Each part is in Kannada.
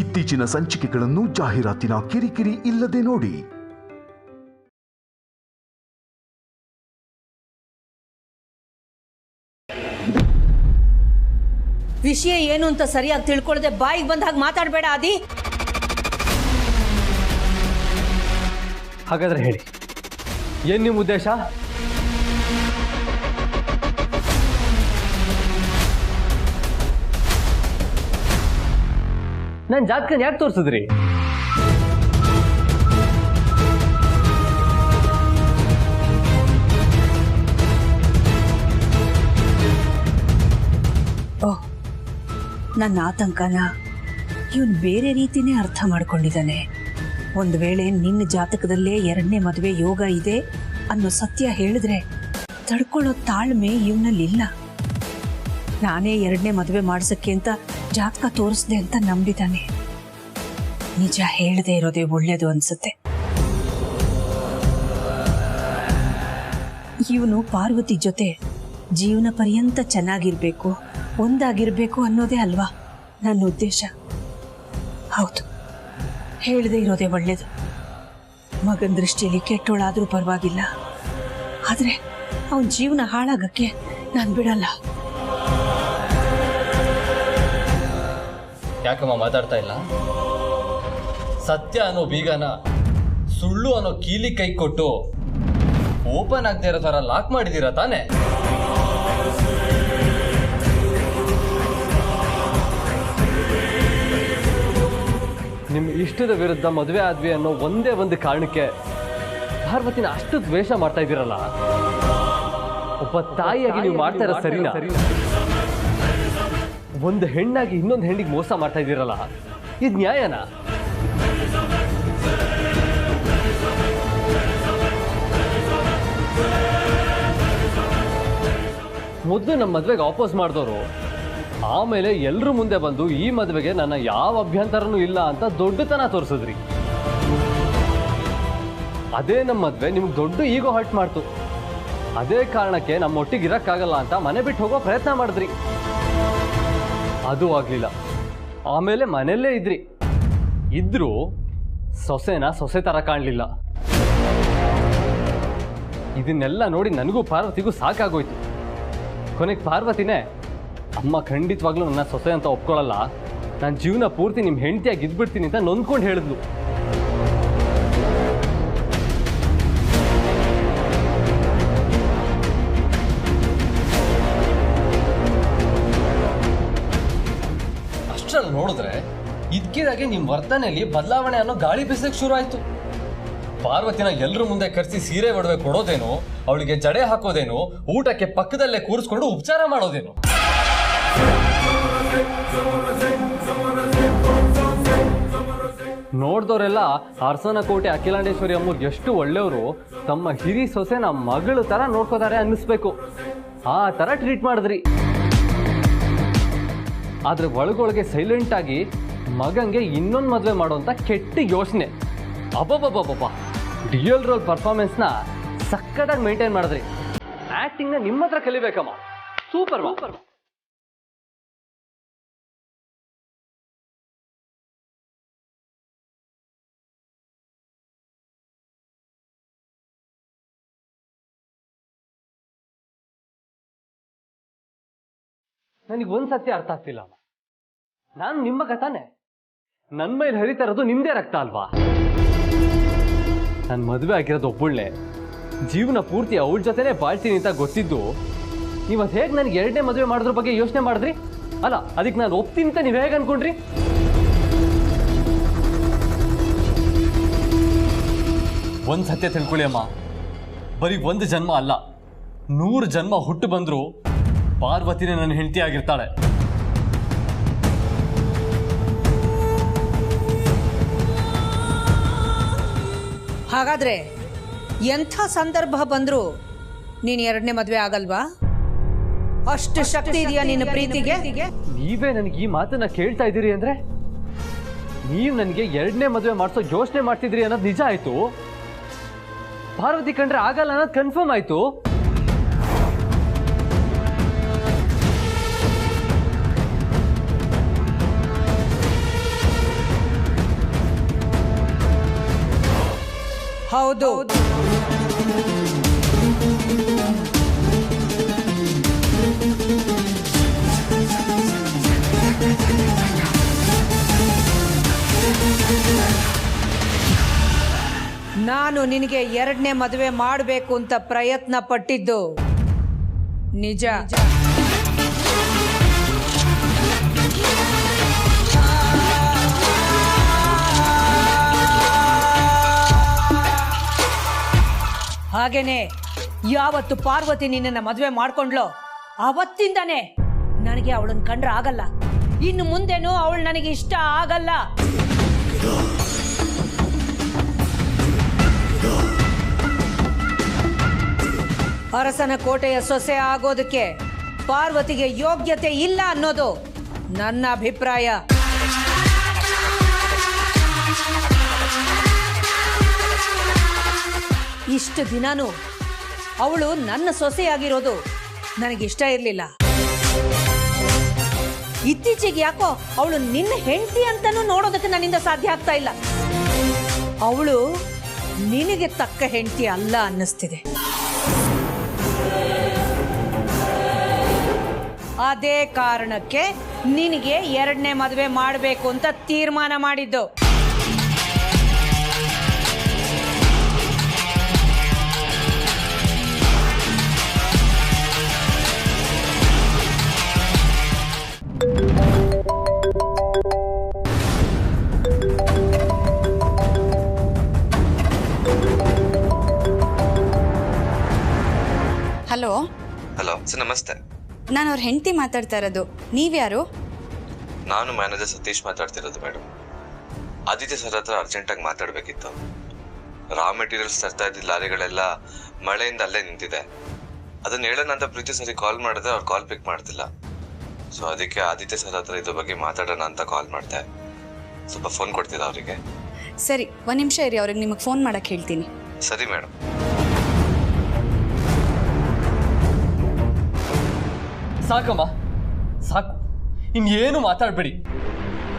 ಇತ್ತೀಚಿನ ಸಂಚಿಕೆಗಳನ್ನು ಜಾಹೀರಾತಿನ ಕಿರಿಕಿರಿ ಇಲ್ಲದೆ ನೋಡಿ. ವಿಷಯ ಏನು ಅಂತ ಸರಿಯಾಗಿ ತಿಳ್ಕೊಳ್ಳದೆ ಬಾಯಿಗೆ ಬಂದ ಹಾಗೆ ಮಾತಾಡಬೇಡ ಆದಿ. ಹಾಗಾದ್ರೆ ಹೇಳಿ, ಏನ್ ನಿಮ್ಮ ಉದ್ದೇಶ? ನನ್ನ ಜಾತಕನ ಯಾಕೆ ತೋರಿಸಿದ್ರಿ? ಓಹ್, ನನ್ನ ಆತಂಕನ ಇವನು ಬೇರೆ ರೀತಿನೇ ಅರ್ಥ ಮಾಡ್ಕೊಂಡಿದ್ದಾನೆ. ಒಂದು ವೇಳೆ ನಿನ್ನ ಜಾತಕದಲ್ಲೇ 2ನೇ ಮದುವೆ ಯೋಗ ಇದೆ ಅನ್ನೋ ಸತ್ಯ ಹೇಳಿದ್ರೆ ತಡ್ಕೊಳ್ಳೋ ತಾಳ್ಮೆ ಇವನಲ್ಲಿಲ್ಲ. ನಾನೇ 2ನೇ ಮದುವೆ ಮಾಡಿಸಕ್ಕೆ ಅಂತ ಜಾತಕ ತೋರಿಸ್ದೆ ಅಂತ ನಂಬಿದ್ದಾನೆ. ನಿಜ ಹೇಳದೆ ಇರೋದೇ ಒಳ್ಳೇದು ಅನ್ಸುತ್ತೆ. ಇವನು ಪಾರ್ವತಿ ಜೊತೆ ಜೀವನ ಪರ್ಯಂತ ಚೆನ್ನಾಗಿರ್ಬೇಕು, ಒಂದಾಗಿರ್ಬೇಕು ಅನ್ನೋದೇ ಅಲ್ವಾ ನನ್ನ ಉದ್ದೇಶ. ಹೌದು, ಹೇಳದೆ ಇರೋದೇ ಒಳ್ಳೇದು. ಮಗನ ದೃಷ್ಟಿಯಲ್ಲಿ ಕೆಟ್ಟೋಳಾದ್ರೂ ಪರವಾಗಿಲ್ಲ, ಆದ್ರೆ ಅವನ ಜೀವನ ಹಾಳಾಗಕ್ಕೆ ನಾನು ಬಿಡಲ್ಲ. ಯಾಕಮ್ಮ ಮಾತಾಡ್ತಾ ಇಲ್ಲ? ಸತ್ಯ ಅನ್ನೋ ಬೀಗನ ಸುಳ್ಳು ಅನ್ನೋ ಕೀಲಿ ಕೈ ಕೊಟ್ಟು ಓಪನ್ ಆಗದೆ ಇರೋ ತರ ಲಾಕ್ ಮಾಡಿದೀರ ತಾನೆ? ನಿಮ್ಮ ಇಷ್ಟದ ವಿರುದ್ಧ ಮದುವೆ ಆದ್ವಿ ಅನ್ನೋ ಒಂದೇ ಒಂದು ಕಾರಣಕ್ಕೆ ಪಾರ್ವತಿನ ಅಷ್ಟು ದ್ವೇಷ ಮಾಡ್ತಾ ಇದ್ದೀರಲ್ಲ. ಒಬ್ಬ ತಾಯಿಯಾಗಿ ನೀವು ಮಾಡ್ತಾ ಇರೋ ಸರಿನಾ? ಒಂದು ಹೆಣ್ಣಾಗಿ ಇನ್ನೊಂದು ಹೆಣ್ಣಿಗೆ ಮೋಸ ಮಾಡ್ತಾ ಇದ್ದೀರಲ್ಲ, ಇದು ನ್ಯಾಯನಾ? ಮೊದಲು ನಮ್ಮ ಮದುವೆಗೆ ಆಪೋಸ್ ಮಾಡಿದವರು ಆಮೇಲೆ ಎಲ್ಲರೂ ಮುಂದೆ ಬಂದು ಈ ಮದುವೆಗೆ ನನ್ನ ಯಾವ ಅಭ್ಯಂತರನೂ ಇಲ್ಲ ಅಂತ ದೊಡ್ಡತನ ತೋರಿಸಿದ್ರಿ. ಅದೇ ನಮ್ಮ ಮದುವೆ ನಿಮ್ಗೆ ದೊಡ್ಡ ಈಗೋ ಹರ್ಟ್ ಮಾಡ್ತು. ಅದೇ ಕಾರಣಕ್ಕೆ ನಮ್ಮ ಒಟ್ಟಿಗೆ ಇರಕ್ಕಾಗಲ್ಲ ಅಂತ ಮನೆ ಬಿಟ್ಟು ಹೋಗೋ ಪ್ರಯತ್ನ ಮಾಡಿದ್ರಿ. ಅದು ಆಗ್ಲಿಲ್ಲ. ಆಮೇಲೆ ಮನೆಯಲ್ಲೇ ಇದ್ರೂ ಸೊಸೆನ ಸೊಸೆ ತರ ಕಾಣಲಿಲ್ಲ. ಇದನ್ನೆಲ್ಲ ನೋಡಿ ನನಗೂ ಪಾರ್ವತಿಗೂ ಸಾಕಾಗೋಯ್ತು. ಕೊನೆಗೆ ಪಾರ್ವತಿನೇ, ಅಮ್ಮ ಖಂಡಿತವಾಗ್ಲೂ ನನ್ನ ಸೊಸೆ ಅಂತ ಒಪ್ಕೊಳ್ಳಲ್ಲ, ನಾನು ಜೀವನ ಪೂರ್ತಿ ನಿಮ್ಮ ಹೆಂಡತಿಯಾಗಿ ಇದ್ಬಿಡ್ತೀನಿ ಅಂತ ನೊಂದ್ಕೊಂಡು ಹೇಳಿದ್ಲು. ಅಷ್ಟರಲ್ಲಿ ನೋಡಿದ್ರೆ ಇದ್ಕಿದಾಗೆ ನಿಮ್ಮ ವರ್ತನೆಯಲ್ಲಿ ಬದಲಾವಣೆ ಅನ್ನೋ ಗಾಳಿ ಬೀಸಕ್ಕೆ ಶುರು ಆಯ್ತು. ಪಾರ್ವತಿನ ಎಲ್ಲರ ಮುಂದೆ ಕರೆಸಿ ಸೀರೆ ಒಡವೆ ಕೊಡೋದೇನು, ಅವಳಿಗೆ ಜಡೆ ಹಾಕೋದೇನು, ಊಟಕ್ಕೆ ಪಕ್ಕದಲ್ಲೇ ಕೂರಿಸ್ಕೊಂಡು ಉಪಚಾರ ಮಾಡೋದೇನು. ನೋಡ್ದವರೆಲ್ಲ ಅರಸನಕೋಟೆ ಅಖಿಲಾಂಡೇಶ್ವರಿ ಅಮ್ಮವ್ರು ಎಷ್ಟು ಒಳ್ಳೆಯವರು, ತಮ್ಮ ಹಿರಿ ಸೊಸೆ ನಮ್ಮ ಮಗಳ ತರ ನೋಡ್ಕೋತಾರೆ ಅನ್ನಿಸ್ಬೇಕು. ಆ ತರ ಟ್ರೀಟ್ ಮಾಡಿದ್ರಿ. ಆದ್ರೆ ಒಳಗೊಳಗೆ ಸೈಲೆಂಟ್ ಆಗಿ ಮಗಂಗೆ ಇನ್ನೊಂದು ಮದುವೆ ಮಾಡುವಂತ ಕೆಟ್ಟ ಯೋಚನೆ. ಅಬ್ಬಬ್ಬಬ್ಬಬ್ಬ, ಡಿಯಲ್ ರೋಲ್ ಪರ್ಫಾರ್ಮೆನ್ಸ್ನ ಸಕ್ಕತ್ತಾಗಿ ಮೇಂಟೈನ್ ಮಾಡಿದ್ರಿ. ಆಕ್ಟಿಂಗ್ನ ನಿಮ್ಮ ಹತ್ರ ಕಲಿಬೇಕಮ್ಮ. ಸೂಪರ್. ನನಗೆ ಒಂದು ಸತ್ಯ ಅರ್ಥ ಆಗ್ತಿಲ್ಲ. ನಾನು ನಿಮ್ಮ ಗತಾನೆ, ನನ್ನ ಮೇಲೆ ಹರಿತಾ ಇರೋದು ನಿಮ್ದೇ ರಕ್ತ ಅಲ್ವಾ? ನಾನು ಮದುವೆ ಆಗಿರೋದು ಒಬ್ಬಳ್ಳೆ, ಜೀವನ ಪೂರ್ತಿ ಅವಳ ಜೊತೆನೆ ಬಾಳ್ತೀನಿ ಅಂತ ಗೊತ್ತಿದ್ದು ನೀವತ್ತು ಹೇಗೆ ನನಗೆ 2ನೇ ಮದುವೆ ಮಾಡೋದ್ರ ಬಗ್ಗೆ ಯೋಚನೆ ಮಾಡಿದ್ರಿ? ಅಲ್ಲ, ಅದಕ್ಕೆ ನಾನು ಒಪ್ತೀನಿ ಅಂತ ನೀವು ಹೇಗೆ ಅನ್ಕೊಂಡ್ರಿ? ಒಂದು ಸತ್ಯ ತಿಳ್ಕೊಳ್ಳಿ ಅಮ್ಮ, ಬರೀ 1 ಜನ್ಮ ಅಲ್ಲ, 100 ಜನ್ಮ ಹುಟ್ಟು ಬಂದ್ರು ಪಾರ್ವತಿನೇ ನನ್ನ ಹೆಂಡತಿ ಆಗಿರ್ತಾಳೆ. ಹಾಗಾದ್ರೆ ಎಂಥ ಸಂದರ್ಭ ಬಂದ್ರು ನೀನು 2ನೇ ಮದುವೆ ಆಗಲ್ವಾ? ಅಷ್ಟು ಶಕ್ತಿ ಇದೆಯಾ ನಿನ್ನ ಪ್ರೀತಿಗೆ? ನೀವೇ ನನಗೆ ಈ ಮಾತನ್ನ ಕೇಳ್ತಾ ಇದ್ದೀರಿ ಅಂದ್ರೆ ನೀವು ನನಗೆ 2ನೇ ಮದುವೆ ಮಾಡಿಸೋ ಯೋಚನೆ ಮಾಡ್ತಿದ್ರಿ ಅನ್ನೋದು ನಿಜ ಆಯ್ತು. ಪಾರ್ವತಿ ಕಂಡ್ರೆ ಆಗಲ್ಲ ಅನ್ನೋದು ಕನ್ಫರ್ಮ್ ಆಯ್ತು. ಹೌದು. ನಾನು ನಿನಗೆ ಎರಡನೇ ಮದುವೆ ಮಾಡಬೇಕು ಅಂತ ಪ್ರಯತ್ನ ಪಟ್ಟಿದ್ದು ನಿಜ. ಹಾಗೇನೆ ಯಾವತ್ತು ಪಾರ್ವತಿ ನಿನ್ನನ್ನ ಮದುವೆ ಮಾಡ್ಕೊಂಡ್ಲೋ ಅವತ್ತಿಂದಾನೆ ನನಗೆ ಅವಳನ್ನ ಕಂಡ್ರೆ ಆಗಲ್ಲ. ಇನ್ನು ಮುಂದೆನೂ ಅವಳು ನನಗೆ ಇಷ್ಟ ಆಗಲ್ಲ. ಅರಸನ ಕೋಟೆಯ ಸೊಸೆ ಆಗೋದಕ್ಕೆ ಪಾರ್ವತಿಗೆ ಯೋಗ್ಯತೆ ಇಲ್ಲ ಅನ್ನೋದು ನನ್ನ ಅಭಿಪ್ರಾಯ. ಇಷ್ಟು ದಿನಾನು ಅವಳು ನನ್ನ ಸೊಸೆಯಾಗಿರೋದು ನನಗಿಷ್ಟ ಇರಲಿಲ್ಲ. ಇತ್ತೀಚೆಗೆ ಯಾಕೋ ಅವಳು ನಿನ್ನ ಹೆಂಡತಿ ಅಂತಾನೂ ನೋಡೋದಕ್ಕೆ ನನ್ನಿಂದ ಸಾಧ್ಯ ಆಗ್ತಾ ಇಲ್ಲ. ಅವಳು ನಿನಗೆ ತಕ್ಕ ಹೆಂಡತಿ ಅಲ್ಲ ಅನ್ನಿಸ್ತಿದೆ. ಅದೇ ಕಾರಣಕ್ಕೆ ನಿನಗೆ ಎರಡನೇ ಮದುವೆ ಮಾಡಬೇಕು ಅಂತ ತೀರ್ಮಾನ ಮಾಡಿದ್ದು. ಹಲೋ ಹಲೋ ಸರ್, ನಮಸ್ತೆ. ನಾನು ಅವ್ರ ಹೆಂಡತಿ ಮಾತಾಡ್ತಾ ಇರೋದು. ನೀವ್ಯಾರು? ನಾನು ಮ್ಯಾನೇಜರ್ ಸತೀಶ್ ಮಾತಾಡ್ತಿರೋದು ಮೇಡಮ್. ಆದಿತ್ಯ ಸರ್ ಹತ್ರ ಅರ್ಜೆಂಟಾಗಿ ಮಾತಾಡಬೇಕಿತ್ತು. ರಾ ಮೆಟೀರಿಯಲ್ಸ್ ತರ್ತಾ ಇದ್ದ ಲಾರಿಗಳೆಲ್ಲ ಮಳೆಯಿಂದ ಅಲ್ಲೇ ನಿಂತಿದೆ. ಅದನ್ನ ಹೇಳೋಣ ಅಂತ ಪ್ರೀತಿ ಸರಿ ಕಾಲ್ ಮಾಡಿದ್ರೆ ಅವ್ರು ಕಾಲ್ ಪಿಕ್ ಮಾಡ್ತಿಲ್ಲ. ಸೊ ಅದಕ್ಕೆ ಆದಿತ್ಯ ಸರ್ ಹತ್ರ ಇದ್ರ ಬಗ್ಗೆ ಮಾತಾಡೋಣ ಅಂತ ಕಾಲ್ ಮಾಡಿದೆ. ಸ್ವಲ್ಪ ಫೋನ್ ಕೊಡ್ತೀರಾ ಅವರಿಗೆ? ಸರಿ, ಒಂದು ನಿಮಿಷ ಇರಿ, ಅವ್ರಿಗೆ ನಿಮಗೆ ಫೋನ್ ಮಾಡಕ್ಕೆ ಹೇಳ್ತೀನಿ. ಸರಿ ಮೇಡಮ್. ಸಾಕಮ್ಮ, ಸಾಕು. ಇನ್ನೇನು ಮಾತಾಡಬೇಡಿ.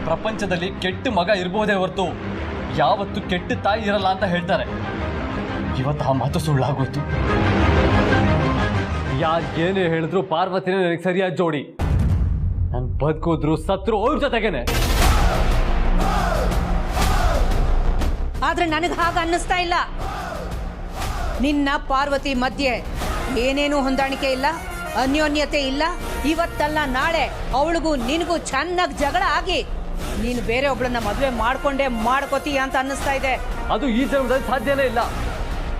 ಪ್ರಪಂಚದಲ್ಲಿ ಕೆಟ್ಟ ಮಗ ಇರ್ಬೋದೇ ಹೊರತು ಯಾವತ್ತು ಕೆಟ್ಟ ತಾಯಿ ಇರಲ್ಲ ಅಂತ ಹೇಳ್ತಾರೆ. ಇವತ್ತು ಆ ಮಾತು ಸುಳ್ಳಾಗೋಯ್ತು. ಯಾರೇನೇ ಹೇಳಿದ್ರು ಪಾರ್ವತಿನೇ ನನಗೆ ಸರಿಯಾದ ಜೋಡಿ. ನಾನು ಬದುಕಿದ್ರು ಸತ್ರು ಅವ್ರ ಜೊತೆಗೇನೆ. ಆದ್ರೆ ನನಗೆ ಹಾಗ ಅನ್ನಿಸ್ತಾ ಇಲ್ಲ. ನಿನ್ನ ಪಾರ್ವತಿ ಮಧ್ಯೆ ಏನೇನು ಹೊಂದಾಣಿಕೆ ಇಲ್ಲ, ಅನ್ಯೋನ್ಯತೆ ಇಲ್ಲ. ಇವತ್ತಲ್ಲ ನಾಳೆ ಅವಳಿಗೂ ನಿನಗೂ ಚೆನ್ನಾಗಿ ಜಗಳ ಆಗಿ ನೀನು ಬೇರೆ ಒಬ್ಳನ್ನ ಮದುವೆ ಮಾಡ್ಕೊಂಡೇ ಮಾಡ್ಕೋತೀಯ ಅಂತ ಅನ್ನಿಸ್ತಾ ಇದೆ. ಅದು ಈ ಜನ್ಮದಲ್ಲಿ ಸಾಧ್ಯನೇ ಇಲ್ಲ.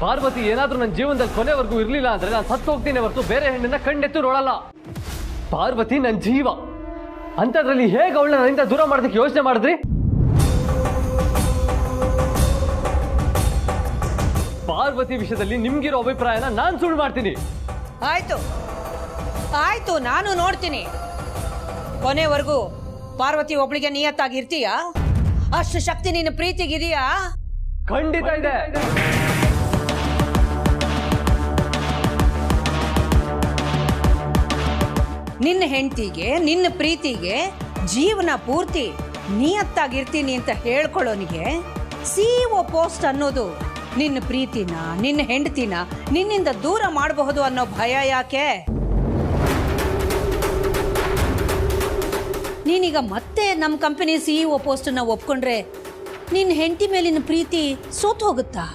ಪಾರ್ವತಿ ಏನಾದ್ರೂ ನನ್ನ ಜೀವನದಲ್ಲಿ ಕೊನೆವರೆಗೂ ಇರಲಿಲ್ಲ ಅಂದ್ರೆ ನಾನು ಸತ್ತು ಹೋಗ್ತೀನಿ ಹೊರತು ಬೇರೆ ಹೆಣ್ಣನ್ನ ಕಣ್ಣೆತ್ತು ನೋಡಲ್ಲ. ಪಾರ್ವತಿ ನನ್ನ ಜೀವ. ಅಂಥದ್ರಲ್ಲಿ ಹೇಗೆ ಅವಳನ್ನ ನನ್ನಿಂದ ದೂರ ಮಾಡೋದಕ್ಕೆ ಯೋಚನೆ ಮಾಡಿದ್ರಿ? ಪಾರ್ವತಿ ವಿಷಯದಲ್ಲಿ ನಿಮ್ಗಿರೋ ಅಭಿಪ್ರಾಯನ ನಾನು ಸುಳ್ಳು ಮಾಡ್ತೀನಿ. ಆಯ್ತು ಆಯ್ತು, ನಾನು ನೋಡ್ತೀನಿ. ಕೊನೆವರೆಗೂ ಪಾರ್ವತಿ ಒಬ್ಳಿಗೆ ನಿಯತ್ತಾಗಿರ್ತೀಯಾ? ಅಷ್ಟು ಶಕ್ತಿ ನಿನ್ನ ಪ್ರೀತಿಗಿದೆಯಾ? ಖಂಡಿತ ಇದೆ. ನಿನ್ನ ಹೆಂಡತಿಗೆ ನಿನ್ನ ಪ್ರೀತಿಗೆ ಜೀವನ ಪೂರ್ತಿ ನಿಯತ್ತಾಗಿರ್ತೀನಿ ಅಂತ ಹೇಳ್ಕೊಳ್ಳೋನಿಗೆ ಸಿಇಒ ಪೋಸ್ಟ್ ಅನ್ನೋದು ನಿನ್ನ ಪ್ರೀತಿನ ನಿನ್ನ ಹೆಂಡತಿನ ನಿನ್ನಿಂದ ದೂರ ಮಾಡಬಹುದು ಅನ್ನೋ ಭಯ ಯಾಕೆ? ನೀನೀಗ ಮತ್ತೆ ನಮ್ಮ ಕಂಪನಿ ಸಿಇಒ ಪೋಸ್ಟನ್ನ ಒಪ್ಕೊಂಡ್ರೆ ನಿನ್ನ ಹೆಂಡತಿ ಮೇಲಿನ ಪ್ರೀತಿ ಸೋತು ಹೋಗುತ್ತಾ?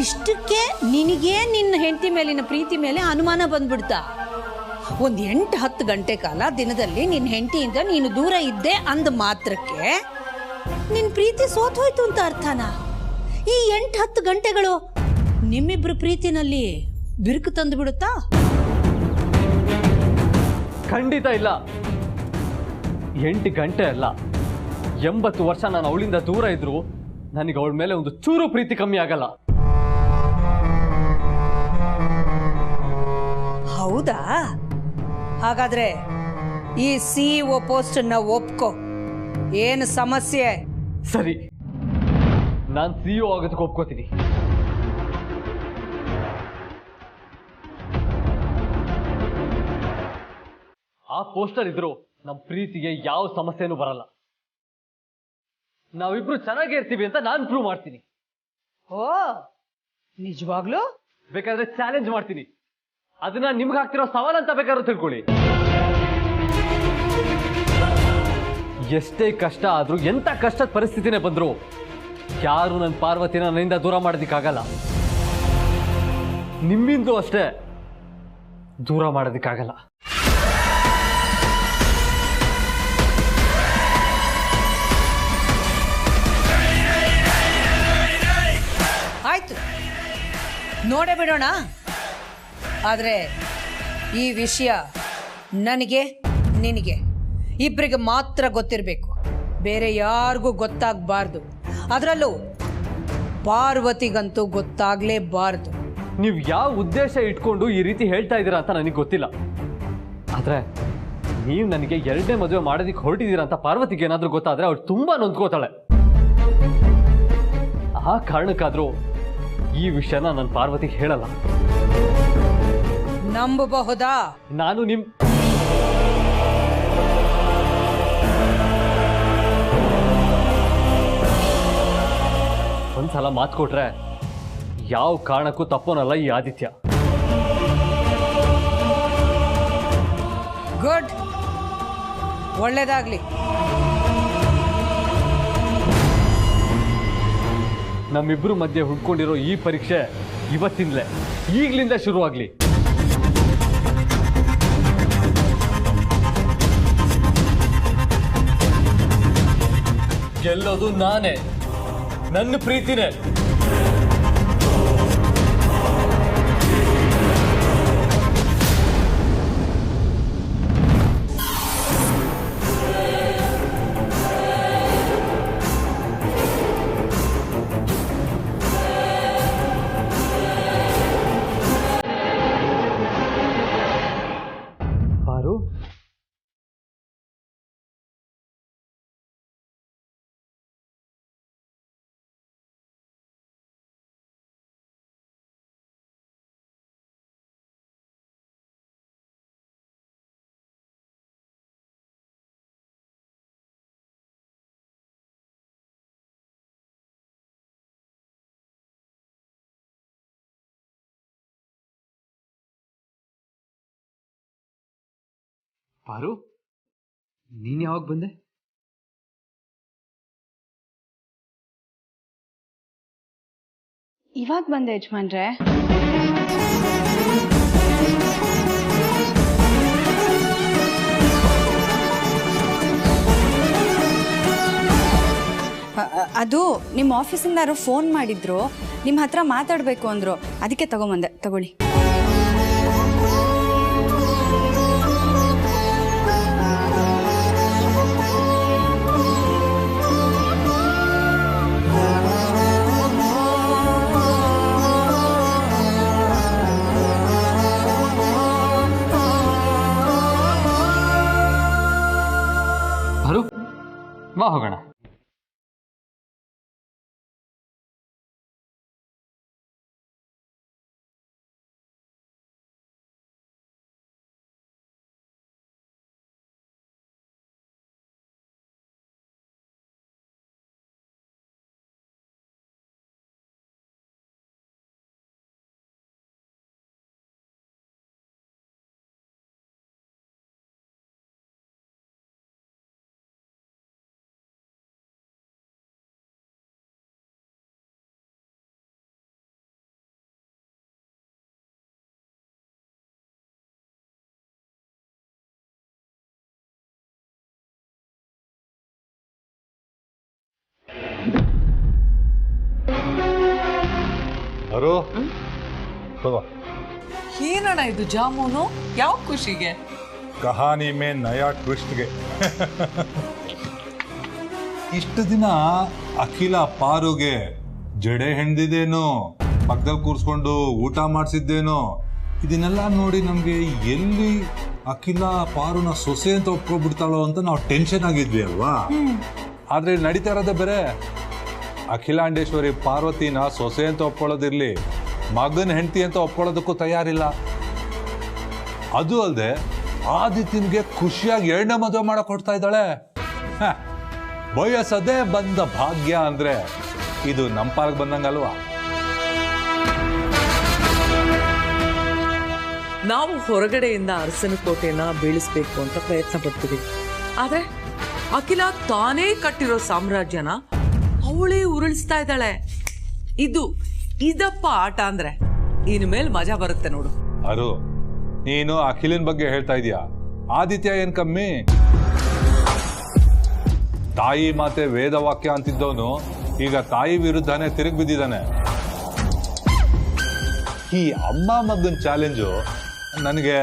ಇಷ್ಟಕ್ಕೆ ನಿನಗೇ ನಿನ್ನ ಹೆಂಡತಿ ಮೇಲಿನ ಪ್ರೀತಿ ಮೇಲೆ ಅನುಮಾನ ಬಂದ್ಬಿಡ್ತಾ? ಒಂದು 8-10 ಗಂಟೆ ಕಾಲ ದಿನದಲ್ಲಿ ನಿನ್ನ ಹೆಂಡತಿಯಿಂದ ನೀನು ದೂರ ಇದ್ದೆ ಅಂದ ಮಾತ್ರಕ್ಕೆ ನಿನ್ನ ಪ್ರೀತಿ ಸೋತೋಯ್ತು ಅಂತ ಅರ್ಥನಾ? ಈ 8-10 ಗಂಟೆಗಳು ನಿಮ್ಮಿಬ್ರು ಪ್ರೀತಿನಲ್ಲಿ ಬಿರುಕು ತಂದು ಬಿಡುತ್ತಾ? ಖಂಡಿತ ಇಲ್ಲ. 8 ಗಂಟೆ ಅಲ್ಲ, 80 ವರ್ಷ ನಾನು ಅವಳಿಂದ ದೂರ ಇದ್ರು ನನಗೆ ಅವಳ ಮೇಲೆ ಒಂದು ಚೂರು ಪ್ರೀತಿ ಕಮ್ಮಿ ಆಗಲ್ಲ. ಹೌದಾ? ಹಾಗಾದ್ರೆ ಈ ಸಿಇಒ ಪೋಸ್ಟ್ ಅನ್ನ ಒಪ್ಕೋ. ಏನು ಸಮಸ್ಯೆ? ಸರಿ, ನಾನು ಸಿಇಒ ಆಗೋದಕ್ಕೆ ಒಪ್ಕೋತೀನಿ. ಆ ಪೋಸ್ಟರ್ ಇದ್ರು ನಮ್ಮ ಪ್ರೀತಿಗೆ ಯಾವ ಸಮಸ್ಯೆನೂ ಬರಲ್ಲ. ನಾವಿಬ್ರು ಚೆನ್ನಾಗೇ ಇರ್ತೀವಿ ಅಂತ ನಾನು ಪ್ರೂವ್ ಮಾಡ್ತೀನಿ. ಓ ನಿಜವಾಗ್ಲೂ? ಬೇಕಾದ್ರೆ ಚಾಲೆಂಜ್ ಮಾಡ್ತೀನಿ. ಅದನ್ನ ನಿಮ್ಗೆ ಹಾಕ್ತಿರೋ ಸವಾಲ್ ಅಂತ ಬೇಕಾದ್ರೂ ತಿಳ್ಕೊಳ್ಳಿ. ಎಷ್ಟೇ ಕಷ್ಟ ಆದ್ರೂ, ಎಂತ ಕಷ್ಟದ ಪರಿಸ್ಥಿತಿನೇ ಬಂದ್ರು, ಯಾರು ನನ್ನ ಪಾರ್ವತಿನ ನನ್ನಿಂದ ದೂರ ಮಾಡೋದಿಕ್ಕಾಗಲ್ಲ. ನಿಮ್ಮಿಂದಲೂ ಅಷ್ಟೇ ದೂರ ಮಾಡೋದಿಕ್ಕಾಗಲ್ಲ. ಆಯ್ತು, ನೋಡೇ ಬಿಡೋಣ. ಆದ್ರೆ ಈ ವಿಷಯ ನನಗೆ ನಿನಗೆ ಇಬ್ಬರಿಗೆ ಮಾತ್ರ ಗೊತ್ತಿರಬೇಕು, ಬೇರೆ ಯಾರಿಗೂ ಗೊತ್ತಾಗಬಾರ್ದು. ಅದರಲ್ಲೂ ಪಾರ್ವತಿಗಂತೂ ಗೊತ್ತಾಗ್ಲೇಬಾರ್ದು. ನೀವು ಯಾವ ಉದ್ದೇಶ ಇಟ್ಕೊಂಡು ಈ ರೀತಿ ಹೇಳ್ತಾ ಇದ್ದೀರಾ ಅಂತ ನನಗೆ ಗೊತ್ತಿಲ್ಲ. ಆದ್ರೆ ನೀವು ನನಗೆ 2ನೇ ಮದುವೆ ಮಾಡೋದಿಕ್ಕೆ ಹೊರಟಿದ್ದೀರಾ ಅಂತ ಪಾರ್ವತಿಗೆ ಏನಾದ್ರೂ ಗೊತ್ತಾದ್ರೆ ಅವ್ರು ತುಂಬಾ ನೊಂದ್ಕೋತಾಳೆ. ಆ ಕಾರಣಕ್ಕಾದ್ರೂ ಈ ವಿಷಯನ ನನ್ನ ಪಾರ್ವತಿಗೆ ಹೇಳಲ್ಲ. ನಂಬಬಹುದಾ? ನಾನು ಒಂದ್ಸಲ ಮಾತು ಕೊಟ್ರೆ ಯಾವ ಕಾರಣಕ್ಕೂ ತಪ್ಪೋನಲ್ಲ ಈ ಆದಿತ್ಯ. ಗುಡ್, ಒಳ್ಳೇದಾಗ್ಲಿ. ನಮ್ಮಿಬ್ರು ಮಧ್ಯೆ ಹುಡ್ಕೊಂಡಿರೋ ಈ ಪರೀಕ್ಷೆ ಇವತ್ತಿಂದಲೇ, ಈಗ್ಲಿಂದ ಶುರುವಾಗ್ಲಿ. ಗೆಲ್ಲೋದು ನಾನೇ, ನನ್ನ ಪ್ರೀತಿನೇ. ಪಾರು, ಪಾರು, ನೀನ್ ಯಾವಾಗ ಬಂದೆ? ಇವಾಗ ಬಂದೆ ಯಜಮಾನ್ರೆ. ಅದು ನಿಮ್ಮ ಆಫೀಸಿಂದ ಯಾರೋ ಫೋನ್ ಮಾಡಿದ್ರು, ನಿಮ್ಮ ಹತ್ರ ಮಾತಾಡಬೇಕು ಅಂದರು, ಅದಕ್ಕೆ ತಗೊಂಬಂದೆ. ತಗೊಳ್ಳಿ. ಪಾರು, ಬಾ ಹೋಗೋಣ. ಅರು ಏನಣ್ಣ ಇದು ಜಾಮೂನು? ಯಾವ ಖುಷಿಗೆ? ಕಹಾನಿ ಮೇ ನಯಾ ಟ್ವಿಸ್ಟ್ಗೆ. ಇಷ್ಟು ದಿನ ಅಖಿಲ ಪಾರುಗೆ ಜಡೆ ಹೆಣ್ದಿದ್ದೇನೋ, ಪಕ್ಕದಲ್ಲಿ ಕೂರಿಸ್ಕೊಂಡು ಊಟ ಮಾಡಿಸಿದ್ದೇನೋ, ಇದನ್ನೆಲ್ಲ ನೋಡಿ ನಮಗೆ ಎಲ್ಲಿ ಅಖಿಲ ಪಾರುನ ಸೊಸೆ ಅಂತ ಒಪ್ಕೊಬಿಡ್ತಾಳೋ ಅಂತ ನಾವು ಟೆನ್ಷನ್ ಆಗಿದ್ವಿ ಅಲ್ವಾ. ಆದ್ರೆ ನಡೀತಾ ಇರೋದೇ ಬೇರೆ. ಅಖಿಲಾಂಡೇಶ್ವರಿ ಪಾರ್ವತಿನ ಸೊಸೆ ಅಂತ ಒಪ್ಕೊಳ್ಳೋದಿರ್ಲಿ, ಮಗನ ಹೆಂಡತಿ ಅಂತ ಒಪ್ಕೊಳ್ಳೋದಕ್ಕೂ ತಯಾರಿಲ್ಲ. ಅದು ಅಲ್ಲದೆ ಆದಿತ್ಯನ್ಗೆ ಖುಷಿಯಾಗಿ 2ನೇ ಮದುವೆ ಮಾಡಕ್ ಕೊಡ್ತಾ ಇದ್ದಾಳೆ. ಬಯಸದೇ ಬಂದ ಭಾಗ್ಯ ಅಂದ್ರೆ ಇದು ನಮ್ಮ ಪಾರ್ಕ್ ಬಂದಂಗಲ್ವಾ. ನಾವು ಹೊರಗಡೆಯಿಂದ ಅರಸನ ಕೋಟೆನ ಬೀಳಿಸ್ಬೇಕು ಅಂತ ಪ್ರಯತ್ನ ಪಡ್ತೀವಿ. ಆದ್ರೆ ಅಖಿಲ ತಾನೇ ಕಟ್ಟಿರೋ ಸಾಮ್ರಾಜ್ಯನ ಅವಳೇ ಉರುಳಿಸ್ತಾ ಇದ್ದಾಳೆ. ಇದಪ್ಪ ಆಟ ಅಂದ್ರೆ ಇನ್ಮೇಲೆ ಮಜಾ ಬರುತ್ತೆ ನೋಡು. ಅರು, ನೀನು ಅಖಿಲನ್ ಬಗ್ಗೆ ಹೇಳ್ತಾ ಇದೀಯಾ? ಆದಿತ್ಯ ಏನ್ ಕಮ್ಮಿ? ತಾಯಿ ಮಾತೆ ವೇದವಾಕ್ಯ ಅಂತಿದ್ದವನು ಈಗ ತಾಯಿ ವಿರುದ್ಧನೇ ತಿರುಗಿ ಬಿದ್ದಿದ್ದಾನೆ. ಈ ಅಮ್ಮ ಮಗನ್ ಚಾಲೆಂಜು ನನಗೆ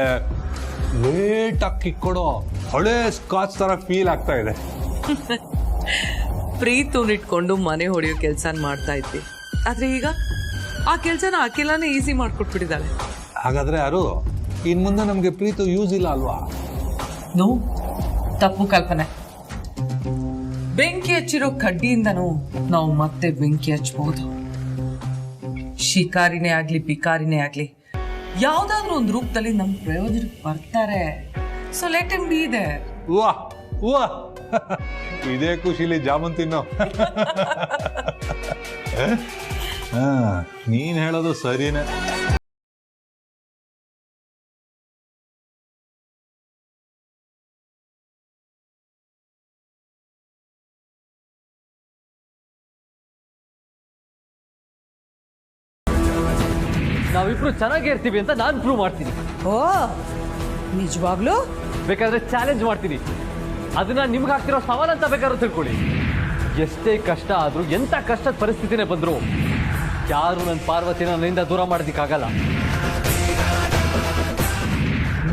ಲೇಟ್ ಆಗಿ ಕಿಕ್ಕೊಡೋ ಹಳೆ ಸ್ಕಾಚ್ ತರ ಫೀಲ್ ಆಗ್ತಾ ಇದೆ. ಪ್ರೀತುನಿಟ್ಕೊಂಡು ಮನೆ ಹೊಡೆಯೋ ಕೆಲ್ಸ ಮಾಡ್ತಾ ಇದ್ವಿ, ಆದ್ರೆ ಈಗ ಆ ಕೆಲ್ಸನ ಅಖಿಲಾನೇ ಈಸಿ ಮಾಡ್ಕೊಟ್ಬಿಟ್ಟಿದ್ದಾಳೆ. ಹಾಗಾದ್ರೆ ಯಾರು ಇನ್ ಮುಂದೆ ನಮ್ಗೆ ಪ್ರೀತು ಯೂಸ್ ಇಲ್ಲ ಅಲ್ವಾ? ತಪ್ಪು ಕಲ್ಪನೆ. ಬೆಂಕಿ ಹಚ್ಚಿರೋ ಕಡ್ಡಿಯಿಂದನೂ ನಾವು ಮತ್ತೆ ಬೆಂಕಿ ಹಚ್ಚಬಹುದು. ಶಿಕಾರಿನೇ ಆಗ್ಲಿ ಪಿಕಾರಿನೇ ಆಗ್ಲಿ ಯಾವ್ದಾದ್ರು ಒಂದು ರೂಪದಲ್ಲಿ ನಮ್ ಪ್ರಯೋಜನಕ್ಕೆ ಬರ್ತಾರೆ. So let him be there. ವಾಹ್ ವಾಹ್, ಇದೇ ಖುಷಿಲಿ ಜಾಮೂನ್ ತಿನ್ನೋ. ನೀನ್ ಹೇಳೋದು ಸರಿನೇ. ನಾವಿಬ್ರು ಚೆನ್ನಾಗೇ ಇರ್ತೀವಿ ಅಂತ ನಾನು ಪ್ರೂವ್ ಮಾಡ್ತೀನಿ. ಓ, ನಿಜವಾಗ್ಲೂ? ಬೇಕಾದ್ರೆ ಚಾಲೆಂಜ್ ಮಾಡ್ತೀನಿ. ಅದನ್ನ ನಿಮ್ಗೆ ಹಾಕ್ತಿರೋ ಸವಾಲ್ ಅಂತ ಬೇಕಾದ್ರೂ ತಿಳ್ಕೊಳ್ಳಿ. ಎಷ್ಟೇ ಕಷ್ಟ ಆದ್ರೂ, ಎಂತ ಕಷ್ಟದ ಪರಿಸ್ಥಿತಿನೇ ಬಂದ್ರು ಯಾರು ನನ್ನ ಪಾರ್ವತಿನ ನನ್ನಿಂದ ದೂರ ಮಾಡೋದಕ್ಕಾಗಲ್ಲ.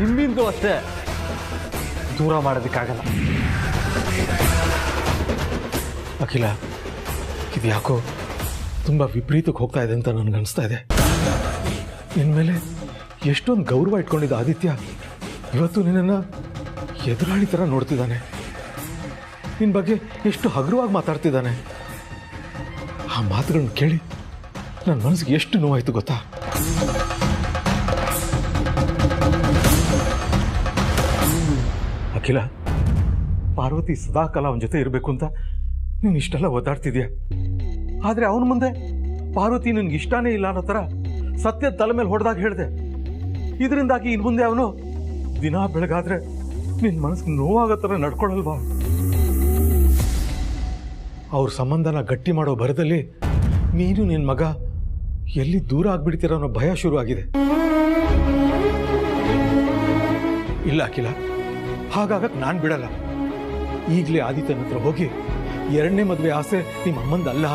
ನಿಮ್ಮಿಂದು ಅಷ್ಟೇ ದೂರ ಮಾಡೋದಕ್ಕಾಗಲ್ಲ. ಅಖಿಲ, ಇದು ಯಾಕೋ ತುಂಬ ವಿಪರೀತಕ್ಕೆ ಹೋಗ್ತಾ ಇದೆ ಅಂತ ನನಗನ್ನಿಸ್ತಾ ಇದೆ. ನಿನ್ಮೇಲೆ ಎಷ್ಟೊಂದು ಗೌರವ ಇಟ್ಕೊಂಡಿದ್ದ ಆದಿತ್ಯ ಇವತ್ತು ನಿನ್ನನ್ನು ಎದುರಾಳಿ ಥರ ನೋಡ್ತಿದ್ದಾನೆ. ನಿನ್ನ ಬಗ್ಗೆ ಎಷ್ಟು ಹಗುರವಾಗಿ ಮಾತಾಡ್ತಿದ್ದಾನೆ. ಆ ಮಾತುಗಳನ್ನ ಕೇಳಿ ನನ್ನ ಮನಸ್ಸಿಗೆ ಎಷ್ಟು ನೋವಾಯಿತು ಗೊತ್ತಾ? ಅಖಿಲ, ಪಾರ್ವತಿ ಸದಾಕಾಲ ಅವನ ಜೊತೆ ಇರಬೇಕು ಅಂತ ನೀನು ಇಷ್ಟೆಲ್ಲ ಒದ್ದಾಡ್ತಿದ್ಯಾ. ಆದರೆ ಅವನ ಮುಂದೆ ಪಾರ್ವತಿ ನಿನ್ಗೆ ಇಷ್ಟನೇ ಇಲ್ಲ ಅನ್ನೋ ಥರ ಸತ್ಯದ ತಲೆ ಮೇಲೆ ಹೊಡೆದಾಗ ಹೇಳಿದೆ. ಇದರಿಂದಾಗಿ ಇನ್ನು ಮುಂದೆ ಅವನು ದಿನ ಬೆಳಗಾದ್ರೆ ನಿನ್ನ ಮನಸ್ಸಿಗೆ ನೋವಾಗೋ ಥರ ನಡ್ಕೊಳಲ್ವಾ? ಅವ್ರ ಸಂಬಂಧನ ಗಟ್ಟಿ ಮಾಡೋ ಭರದಲ್ಲಿ ನೀನು ನಿನ್ನ ಮಗ ಎಲ್ಲಿ ದೂರ ಆಗ್ಬಿಡ್ತೀರ ಅನ್ನೋ ಭಯ ಶುರುವಾಗಿದೆ. ಇಲ್ಲ ಅಖಿಲ, ಹಾಗಾಗಕ್ಕೆ ನಾನು ಬಿಡಲ್ಲ. ಈಗಲೇ ಆದಿತ್ಯನ ಹತ್ರ ಹೋಗಿ ಎರಡನೇ ಮದುವೆ ಆಸೆ ನಿಮ್ಮ ಅಮ್ಮಂದಲ್ಲ,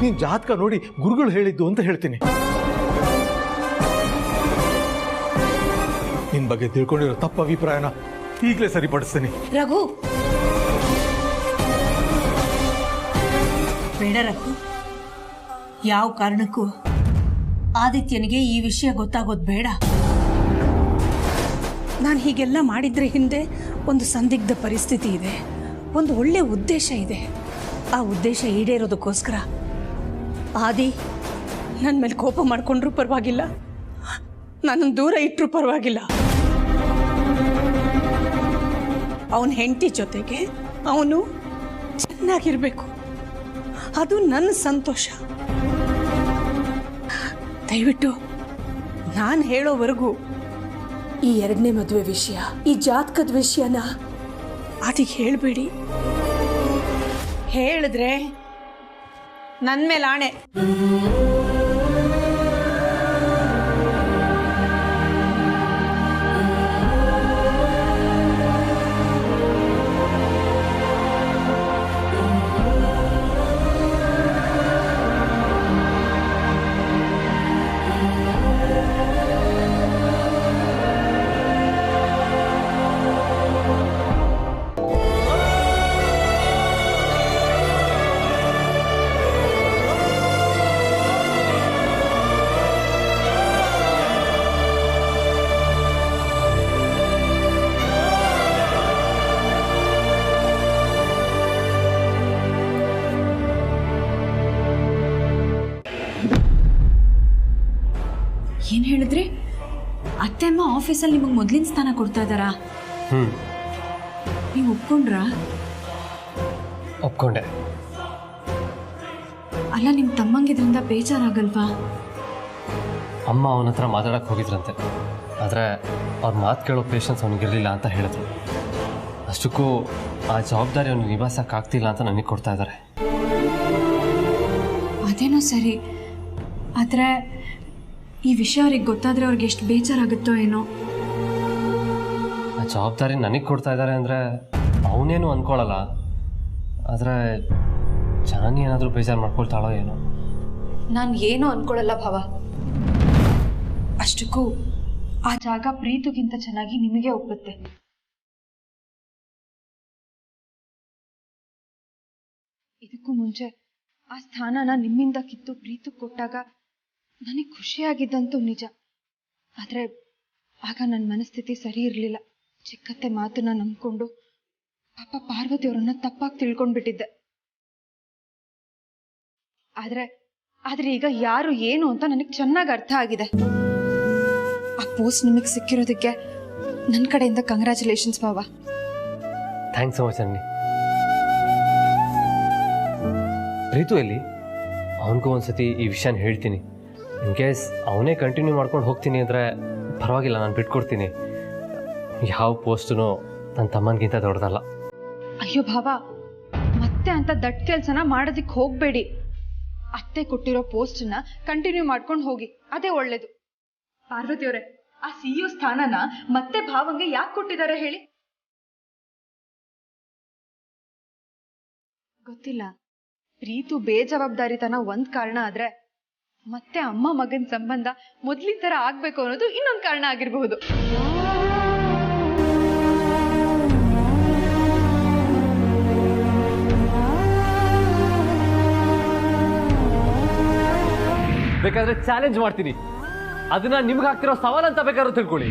ನೀನು ಜಾತಕ ನೋಡಿ ಗುರುಗಳು ಹೇಳಿದ್ದು ಅಂತ ಹೇಳ್ತೀನಿ. ನಿನ್ನ ಬಗ್ಗೆ ತಿಳ್ಕೊಂಡಿರೋ ತಪ್ಪು ಅಭಿಪ್ರಾಯನ ಈಗಲೇ ಸರಿಪಡಿಸ್ತೀನಿ. ರಘು, ಬೇಡ ರಘು. ಯಾವ ಕಾರಣಕ್ಕೂ ಆದಿತ್ಯನಿಗೆ ಈ ವಿಷಯ ಗೊತ್ತಾಗೋದು ಬೇಡ. ನಾನು ಹೀಗೆಲ್ಲ ಮಾಡಿದ್ರೆ ಹಿಂದೆ ಒಂದು ಸಂದಿಗ್ಧ ಪರಿಸ್ಥಿತಿ ಇದೆ, ಒಂದು ಒಳ್ಳೆ ಉದ್ದೇಶ ಇದೆ. ಆ ಉದ್ದೇಶ ಈಡೇರೋದಕ್ಕೋಸ್ಕರ ಆದಿ ನನ್ನ ಮೇಲೆ ಕೋಪ ಮಾಡ್ಕೊಂಡ್ರೂ ಪರವಾಗಿಲ್ಲ, ನನ್ನನ್ನು ದೂರ ಇಟ್ಟರೂ ಪರವಾಗಿಲ್ಲ. ಅವನ ಹೆಂಡತಿ ಜೊತೆಗೆ ಅವನು ಚೆನ್ನಾಗಿರ್ಬೇಕು, ಅದು ನನ್ನ ಸಂತೋಷ. ದಯವಿಟ್ಟು ನಾನು ಹೇಳೋವರೆಗೂ ಈ ಎರಡನೇ ಮದುವೆ ವಿಷಯ, ಈ ಜಾತಕದ ವಿಷಯನ ಅದಕ್ಕೆ ಹೇಳಬೇಡಿ. ಹೇಳಿದ್ರೆ ನನ್ನ ಮೇಲೆ ಆಣೆ. ಏನು ಹೇಳಿದ್ರಿ? ಅತ್ತೆ ಅಮ್ಮ ಆಫೀಸಲ್ಲಿ ನಿಮಗೆ ಮೊದಲಿನ ಸ್ಥಾನ ಕೊಡ್ತಾ ಇದ್ದಾರಾ? ನೀವು ಒಪ್ಕೊಂಡ್ರಾ? ಒಪ್ಕೊಂಡೆ. ಅಲ್ಲ, ನಿಮ್ಮ ತಮ್ಮಂಗಿದ್ರಿಂದ ಬೇಜಾರಾಗಲ್ವಾ? ಅಮ್ಮ ಅವನ ಹತ್ರ ಮಾತಾಡಕ್ಕೆ ಹೋಗಿದ್ರಂತೆ. ಆದರೆ ಅವ್ರ ಮಾತು ಕೇಳೋ ಪೇಷನ್ಸ್ ಅವನಿಗಿರಲಿಲ್ಲ ಅಂತ ಹೇಳಿದ್ರು. ಅಷ್ಟಕ್ಕೂ ಆ ಜವಾಬ್ದಾರಿ ಅವನಿಗೆ ನಿಭಾಯಿಸೋಕ್ಕಾಗ್ತಿಲ್ಲ ಅಂತ ನನಗೆ ಕೊಡ್ತಾ ಇದ್ದಾರೆ. ಅದೇನೋ ಸರಿ, ಆದರೆ ಈ ವಿಷಯ ಅವ್ರಿಗೆ ಗೊತ್ತಾದರೆ ಅವ್ರಿಗೆ ಎಷ್ಟು ಬೇಜಾರಾಗುತ್ತೋ ಏನೋ. ಆ ಜವಾಬ್ದಾರಿ ನನಗೆ ಕೊಡ್ತಾ ಇದ್ದಾರೆ ಅಂದರೆ ಅವನೇನು ಅಂದ್ಕೊಳ್ಳಲ್ಲ, ಆದರೆ ಜನನಿ ಏನಾದರೂ ಬೇಜಾರು ಮಾಡ್ಕೊಳ್ತಾಳೋ ಏನೋ. ನಾನು ಏನೂ ಅಂದ್ಕೊಳ್ಳಲ್ಲ ಭಾವ. ಅಷ್ಟಕ್ಕೂ ಆ ಜಾಗ ಪ್ರೀತಿಗಿಂತ ಚೆನ್ನಾಗಿ ನಿಮಗೆ ಒಪ್ಪುತ್ತೆ. ಇದಕ್ಕೂ ಮುಂಚೆ ಆ ಸ್ಥಾನನ ನಿಮ್ಮಿಂದ ಕಿತ್ತು ಪ್ರೀತಿ ಕೊಟ್ಟಾಗ ನನಗೆ ಖುಷಿಯಾಗಿದ್ದಂತೂ ನಿಜ. ಆದರೆ ಆಗ ನನ್ನ ಮನಸ್ಥಿತಿ ಸರಿ ಇರಲಿಲ್ಲ. ಚಿಕ್ಕತ್ತೆ ಮಾತನ್ನ ನಂಬ್ಕೊಂಡು ಪಾಪ ಪಾರ್ವತಿಯವರನ್ನ ತಪ್ಪಾಗಿ ತಿಳ್ಕೊಂಡ್ಬಿಟ್ಟಿದ್ದೆ. ಆದ್ರೆ ಈಗ ಯಾರು ಏನು ಅಂತ ನನಗೆ ಚೆನ್ನಾಗಿ ಅರ್ಥ ಆಗಿದೆ. ಆ ಪೋಸ್ಟ್ ನಿಮಗೆ ಸಿಕ್ಕಿರೋದಕ್ಕೆ ನನ್ನ ಕಡೆಯಿಂದ ಕಂಗ್ರ್ಯಾಚುಲೇಷನ್ಸ್ ಬಾವಾ. ಥ್ಯಾಂಕ್ಸ್ ಸೊ ಮಚ್ ಅನ್ನಿ. ಪ್ರೀತು ಎಲ್ಲಿ? ಅವನಿಗೂ ಒಂದ್ಸತಿ ಈ ವಿಷಯನ ಹೇಳ್ತೀನಿ. ಇನ್ ಕೇಸ್ ಅವನೇ ಕಂಟಿನ್ಯೂ ಮಾಡ್ಕೊಂಡು ಹೋಗ್ತೀನಿ ಅಂದರೆ ಪರವಾಗಿಲ್ಲ, ನಾನು ಬಿಟ್ಕೊಡ್ತೀನಿ. ಯಾವ ಪೋಸ್ಟೂ ನನ್ನ ತಮ್ಮನಿಗಿಂತ ದೊಡ್ಡದಲ್ಲ. ಅಯ್ಯೋ ಭಾವ, ಮತ್ತೆ ಅಂತ ದಟ್ ಕೆಲಸನ ಮಾಡೋದಕ್ಕೆ ಹೋಗಬೇಡಿ. ಅತ್ತೆ ಕೊಟ್ಟಿರೋ ಪೋಸ್ಟನ್ನ ಕಂಟಿನ್ಯೂ ಮಾಡ್ಕೊಂಡು ಹೋಗಿ, ಅದೇ ಒಳ್ಳೇದು. ಪಾರ್ವತಿಯವರೇ, ಆ CEO ಸ್ಥಾನನ ಮತ್ತೆ ಭಾವಂಗೆ ಯಾಕೆ ಕೊಟ್ಟಿದ್ದಾರೆ ಹೇಳಿ? ಗೊತ್ತಿಲ್ಲ. ಪ್ರೀತು ಬೇಜವಾಬ್ದಾರಿತನ ಒಂದ್ ಕಾರಣ ಆದ್ರೆ ಮತ್ತೆ ಅಮ್ಮ ಮಗನ ಸಂಬಂಧ ಮೊದ್ಲಿನ ತರ ಆಗ್ಬೇಕು ಅನ್ನೋದು ಇನ್ನೊಂದು ಕಾರಣ ಆಗಿರಬಹುದು. ಬೇಕಾದ್ರೆ ಚಾಲೆಂಜ್ ಮಾಡ್ತೀನಿ, ಅದನ್ನ ನಿಮ್ಗೆ ಹಾಕ್ತಿರೋ ಸವಾಲ್ ಅಂತ ಬೇಕಾದ್ರೂ ತಿಳ್ಕೊಳ್ಳಿ.